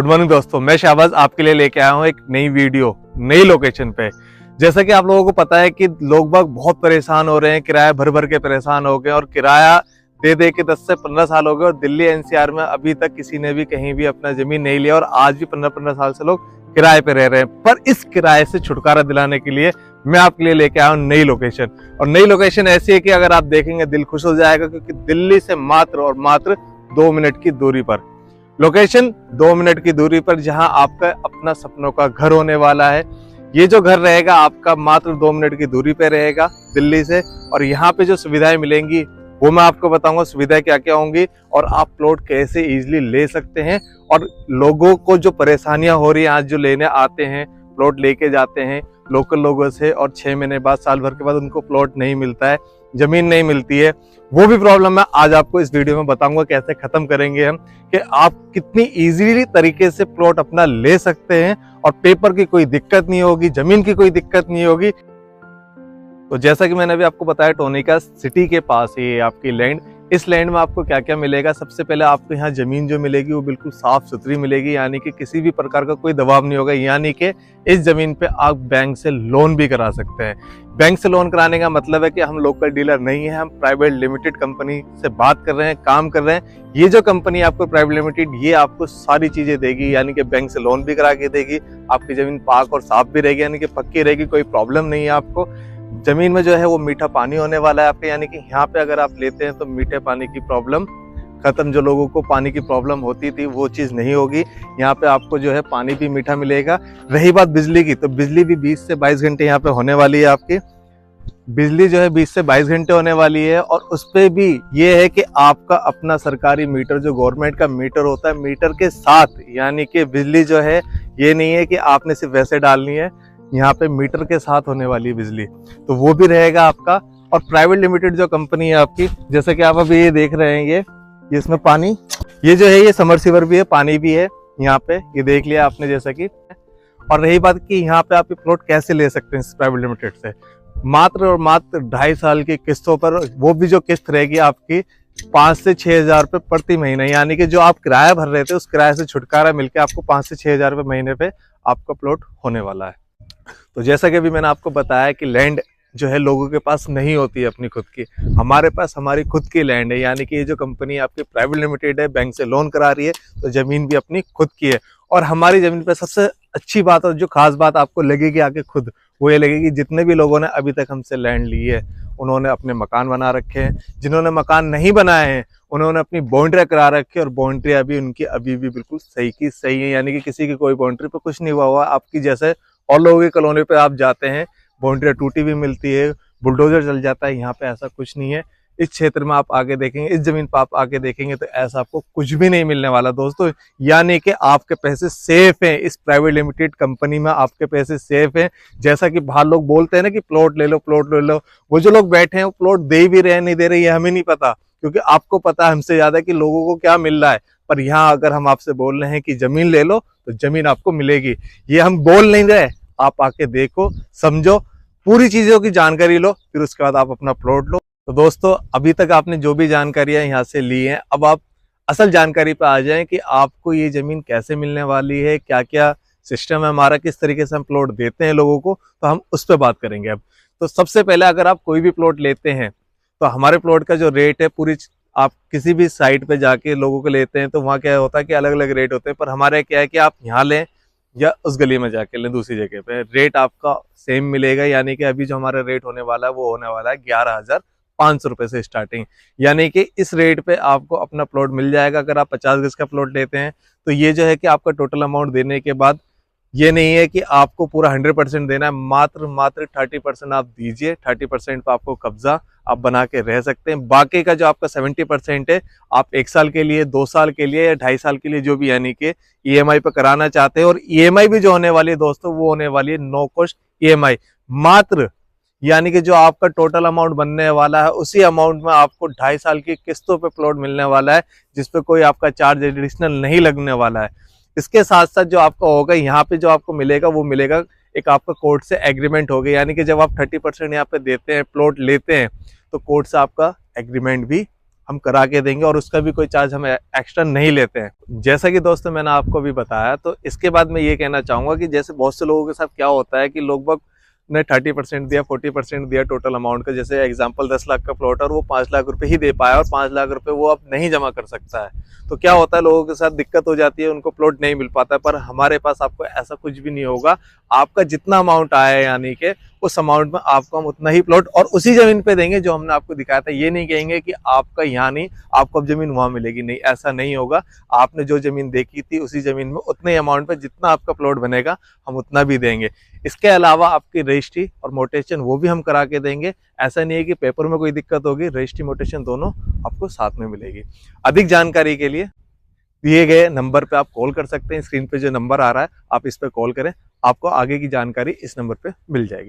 Good morning दोस्तों, मैं शाहबाज आपके लिए लेके आया हूँ एक नई वीडियो नई लोकेशन पे। जैसा कि आप लोगों को पता है कि लोग बाग बहुत परेशान हो रहे हैं, किराया भर भर के परेशान हो गए और किराया दे दे के 10 से 15 साल हो गए और दिल्ली एनसीआर में अभी तक किसी ने भी कहीं भी अपना जमीन नहीं लिया और आज भी 15-15 साल से लोग किराए पे रह रहे हैं। पर इस किराए से छुटकारा दिलाने के लिए मैं आपके लिए लेके आया हूँ नई लोकेशन। और नई लोकेशन ऐसी है कि अगर आप देखेंगे दिल खुश हो जाएगा, क्योंकि दिल्ली से मात्र और मात्र 2 मिनट की दूरी पर लोकेशन, 2 मिनट की दूरी पर जहां आपका अपना सपनों का घर होने वाला है। ये जो घर रहेगा आपका मात्र 2 मिनट की दूरी पे रहेगा दिल्ली से। और यहाँ पे जो सुविधाएं मिलेंगी वो मैं आपको बताऊंगा, सुविधाएं क्या क्या होंगी और आप प्लॉट कैसे इजीली ले सकते हैं। और लोगों को जो परेशानियां हो रही हैं, आज जो लेने आते हैं प्लॉट लेके जाते हैं लोकल लोगों से और 6 महीने बाद, साल भर के बाद उनको प्लॉट नहीं मिलता है, जमीन नहीं मिलती है, वो भी प्रॉब्लम मैं आज आपको इस वीडियो में बताऊंगा कैसे खत्म करेंगे हम, कि आप कितनी इजीली तरीके से प्लॉट अपना ले सकते हैं और पेपर की कोई दिक्कत नहीं होगी, जमीन की कोई दिक्कत नहीं होगी। तो जैसा कि मैंने अभी आपको बताया, टोनिका सिटी के पास ही है आपकी लैंड। इस लैंड में आपको क्या क्या मिलेगा, सबसे पहले आपको यहाँ जमीन जो मिलेगी वो बिल्कुल साफ सुथरी मिलेगी, यानी कि किसी भी प्रकार का कोई दबाव नहीं होगा। यानी कि इस जमीन पे आप बैंक से लोन भी करा सकते हैं। बैंक से लोन कराने का मतलब है कि हम लोकल डीलर नहीं है, हम प्राइवेट लिमिटेड कंपनी से बात कर रहे हैं, काम कर रहे हैं। ये जो कंपनी आपको प्राइवेट लिमिटेड, ये आपको सारी चीजें देगी, यानी कि बैंक से लोन भी करा के देगी, आपकी जमीन पाक और साफ भी रहेगी, यानी कि पक्की रहेगी, कोई प्रॉब्लम नहीं है आपको। जमीन में जो है वो मीठा पानी होने वाला है आपके, यानी कि यहाँ पे अगर आप लेते हैं तो मीठे पानी की प्रॉब्लम खत्म। जो लोगों को पानी की प्रॉब्लम होती थी वो चीज़ नहीं होगी। यहाँ पे आपको जो है पानी भी मीठा मिलेगा। रही बात बिजली की, तो बिजली भी 20 से 22 घंटे यहाँ पे होने वाली है आपकी। बिजली जो है 20 से 22 घंटे होने वाली है। और उस पर भी ये है कि आपका अपना सरकारी मीटर, जो गवर्नमेंट का मीटर होता है, मीटर के साथ, यानी कि बिजली जो है ये नहीं है कि आपने सिर्फ वैसे डालनी है, यहाँ पे मीटर के साथ होने वाली है बिजली, तो वो भी रहेगा आपका। और प्राइवेट लिमिटेड जो कंपनी है आपकी, जैसे कि आप अभी ये देख रहे हैं, ये इसमें पानी, ये जो है ये समरसीवर भी है, पानी भी है यहाँ पे, ये देख लिया आपने जैसा कि। और रही बात कि यहाँ पे आप प्लॉट कैसे ले सकते हैं प्राइवेट लिमिटेड से, मात्र और मात्र 2.5 साल की किस्तों पर, वो भी जो किस्त रहेगी आपकी 5 से 6 हजार रुपये प्रति महीने, यानी कि जो आप किराया भर रहे थे उस किराए से छुटकारा मिलकर आपको 5 से 6 हजार रुपये महीने पे आपका प्लॉट होने वाला है। तो जैसा कि अभी मैंने आपको बताया कि लैंड जो है लोगों के पास नहीं होती है अपनी खुद की, हमारे पास हमारी खुद की लैंड है। यानी कि ये जो कंपनी आपकी प्राइवेट लिमिटेड है, बैंक से लोन करा रही है, तो जमीन भी अपनी खुद की है। और हमारी जमीन पे सबसे अच्छी बात और जो खास बात आपको लगेगी आके खुद, वो ये लगेगी, जितने भी लोगों ने अभी तक हमसे लैंड ली है उन्होंने अपने मकान बना रखे हैं। जिन्होंने मकान नहीं बनाए हैं उन्होंने अपनी बाउंड्री करा रखी है, और बाउंड्री अभी उनकी अभी भी बिल्कुल सही की सही है, यानी कि किसी की कोई बाउंड्री पे कुछ नहीं हुआ आपकी। जैसे और लोगों की कॉलोनी पे आप जाते हैं, बाउंड्री टूटी भी मिलती है, बुलडोजर चल जाता है, यहाँ पे ऐसा कुछ नहीं है। इस क्षेत्र में आप आगे देखेंगे, इस जमीन पर आप आगे देखेंगे तो ऐसा आपको कुछ भी नहीं मिलने वाला दोस्तों। यानी कि आपके पैसे सेफ हैं, इस प्राइवेट लिमिटेड कंपनी में आपके पैसे सेफ हैं। जैसा कि बाहर लोग बोलते हैं ना कि प्लॉट ले लो, प्लॉट ले लो, वो जो लोग बैठे हैं वो प्लॉट दे भी रहे हैं, नहीं दे रहे, ये हमें नहीं पता, क्योंकि आपको पता है हमसे ज्यादा कि लोगों को क्या मिल रहा है। पर यहाँ अगर हम आपसे बोल रहे हैं कि जमीन ले लो तो जमीन आपको मिलेगी। ये हम बोल नहीं रहे, आप आके देखो, समझो, पूरी चीजों की जानकारी लो, फिर उसके बाद आप अपना प्लॉट लो। तो दोस्तों, अभी तक आपने जो भी जानकारियां यहाँ से ली हैं, अब आप असल जानकारी पे आ जाएं कि आपको ये जमीन कैसे मिलने वाली है, क्या क्या सिस्टम है हमारा, किस तरीके से हम प्लॉट देते हैं लोगों को, तो हम उस पर बात करेंगे अब। तो सबसे पहले अगर आप कोई भी प्लॉट लेते हैं तो हमारे प्लॉट का जो रेट है, पूरी आप किसी भी साइट पे जाके लोगों को लेते हैं तो वहाँ क्या होता है कि अलग अलग रेट होते हैं। पर हमारे क्या है कि आप यहाँ लें या उस गली में जाके लें, दूसरी जगह पे रेट आपका सेम मिलेगा। यानी कि अभी जो हमारा रेट होने वाला है वो होने वाला है 11,500 रुपये से स्टार्टिंग। यानी कि इस रेट पे आपको अपना प्लॉट मिल जाएगा। अगर आप 50 गज का प्लॉट लेते हैं तो ये जो है कि आपका टोटल अमाउंट देने के बाद, ये नहीं है कि आपको पूरा 100% देना है, मात्र 30% आप दीजिए। 30% पे आपको कब्जा आप बना के रह सकते हैं। बाकी का जो आपका 70% है, आप 1 साल के लिए, 2 साल के लिए या 2.5 साल के लिए, जो भी यानी कि EMI पे कराना चाहते हैं। और EMI भी जो होने वाली है दोस्तों, वो होने वाली है नो कॉस्ट EMI, मात्र, यानी कि जो आपका टोटल अमाउंट बनने वाला है उसी अमाउंट में आपको 2.5 साल की किस्तों पे प्लॉट मिलने वाला है, जिसपे कोई आपका चार्ज एडिशनल नहीं लगने वाला है। इसके साथ साथ जो आपका होगा यहाँ पे, जो आपको मिलेगा वो मिलेगा एक आपका कोर्ट से एग्रीमेंट हो गया। यानी कि जब आप 30% यहाँ पे देते हैं, प्लॉट लेते हैं, तो कोर्ट से आपका एग्रीमेंट भी हम करा के देंगे और उसका भी कोई चार्ज हम एक्स्ट्रा नहीं लेते हैं। जैसा कि दोस्तों मैंने आपको भी बताया, तो इसके बाद मैं ये कहना चाहूँगा कि जैसे बहुत से लोगों के साथ क्या होता है कि लोग ने 30% दिया, 40% दिया टोटल अमाउंट का। जैसे एग्जांपल 10 लाख का प्लॉट और वो 5 लाख रुपए ही दे पाया और 5 लाख रुपए वो अब नहीं जमा कर सकता है। तो क्या होता है, लोगों के साथ दिक्कत हो जाती है, उनको प्लॉट नहीं मिल पाता है। पर हमारे पास आपको ऐसा कुछ भी नहीं होगा। आपका जितना अमाउंट आया है यानी कि उस अमाउंट में आपको हम उतना ही प्लॉट और उसी जमीन पे देंगे जो हमने आपको दिखाया था। ये नहीं कहेंगे कि आपका यहाँ नहीं, आपको अब जमीन वहां मिलेगी, नहीं, ऐसा नहीं होगा। आपने जो जमीन देखी थी उसी जमीन में उतने अमाउंट पे जितना आपका प्लॉट बनेगा हम उतना भी देंगे। इसके अलावा आपकी रजिस्ट्री और मोटेशन वो भी हम करा के देंगे। ऐसा नहीं है कि पेपर में कोई दिक्कत होगी, रजिस्ट्री मोटेशन दोनों आपको साथ में मिलेगी। अधिक जानकारी के लिए दिए गए नंबर पे आप कॉल कर सकते हैं। स्क्रीन पे जो नंबर आ रहा है आप इस पे कॉल करें, आपको आगे की जानकारी इस नंबर पे मिल जाएगी।